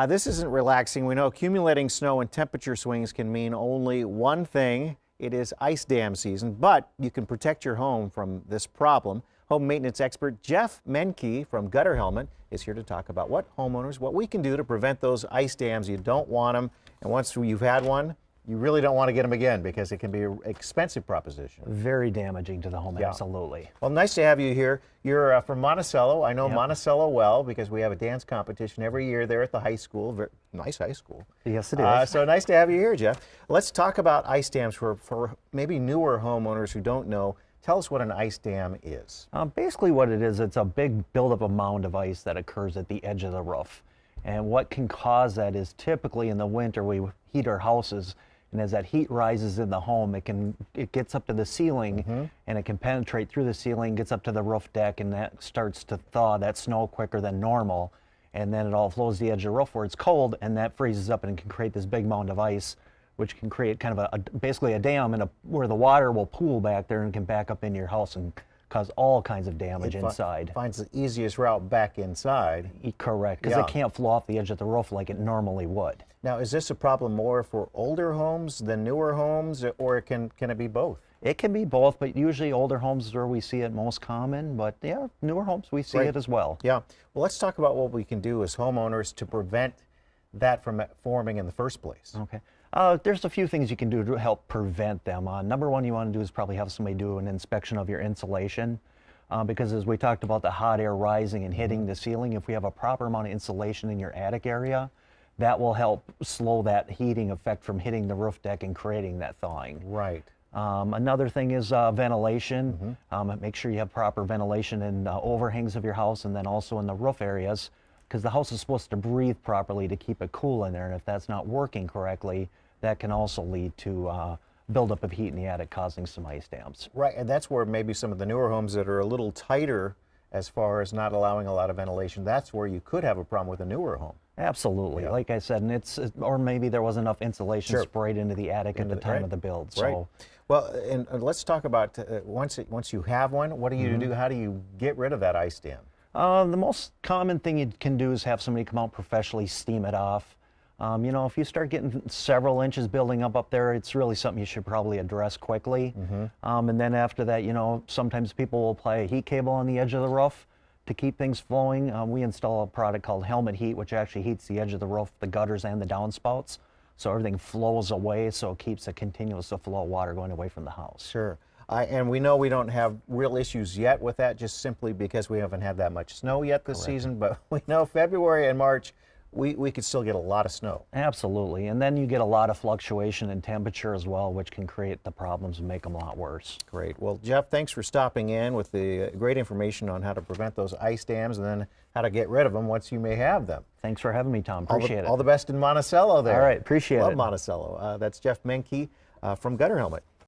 This isn't relaxing. We know accumulating snow and temperature swings can mean only one thing. It is ice dam season, but you can protect your home from this problem. Home maintenance expert Jeff Menke from Gutter Helmet is here to talk about what we can do to prevent those ice dams. You don't want them, and once you've had one, you really don't want to get them again because it can be an expensive proposition. Very damaging to the home, yeah. Absolutely. Well, nice to have you here. You're from Monticello. I know Yep. Monticello well because we have a dance competition every year there at the high school. Very nice high school. Yes, it is. So nice to have you here, Jeff. Let's talk about ice dams for maybe newer homeowners who don't know. Tell us what an ice dam is. Basically what it is, it's a big buildup of mound of ice that occurs at the edge of the roof. And what can cause that is typically in the winter we heat our houses, and as that heat rises in the home, it gets up to the ceiling, and it can penetrate through the ceiling, gets up to the roof deck, and that starts to thaw that snow quicker than normal. And then it all flows to the edge of the roof where it's cold, and that freezes up and can create this big mound of ice, which can create kind of basically a dam where the water will pool back there and can back up into your house and cause all kinds of damage inside. Finds the easiest route back inside. Correct, because it can't flow off the edge of the roof like it normally would. Now, is this a problem more for older homes than newer homes, or can it be both? It can be both, but usually older homes is where we see it most common, but yeah, newer homes we see it as well. Yeah. Well, let's talk about what we can do as homeowners to prevent that from forming in the first place. Okay. There's a few things you can do to help prevent them. Number one you want to do is probably have somebody do an inspection of your insulation, because as we talked about the hot air rising and hitting the ceiling, if we have a proper amount of insulation in your attic area, that will help slow that heating effect from hitting the roof deck and creating that thawing. Right. Another thing is ventilation. Make sure you have proper ventilation in the overhangs of your house and then also in the roof areas, because the house is supposed to breathe properly to keep it cool in there, and if that's not working correctly, that can also lead to buildup of heat in the attic, causing some ice dams. Right, and that's where maybe some of the newer homes that are a little tighter as far as not allowing a lot of ventilation, that's where you could have a problem with a newer home. Absolutely. Yeah. Like I said, and or maybe there was enough insulation sprayed into the attic at the time of the build. So. Right. Well, and let's talk about once you have one, what do you do? How do you get rid of that ice dam? The most common thing you can do is have somebody come out professionally, steam it off. You know, if you start getting several inches building up there, it's really something you should probably address quickly. And then after that, you know, sometimes people will apply a heat cable on the edge of the roof to keep things flowing. We install a product called Helmet Heat, which actually heats the edge of the roof, the gutters and the downspouts, so everything flows away, so it keeps a continuous flow of water going away from the house. Sure. And we know we don't have real issues yet with that, just simply because we haven't had that much snow yet this season, but we know February and March, we could still get a lot of snow. Absolutely, and then you get a lot of fluctuation in temperature as well, which can create the problems and make them a lot worse. Great. Well, Jeff, thanks for stopping in with the great information on how to prevent those ice dams and then how to get rid of them once you may have them. Thanks for having me, Tom. Appreciate it. All the best in Monticello there. All right, appreciate it. Love Monticello. That's Jeff Menke from Gutter Helmet.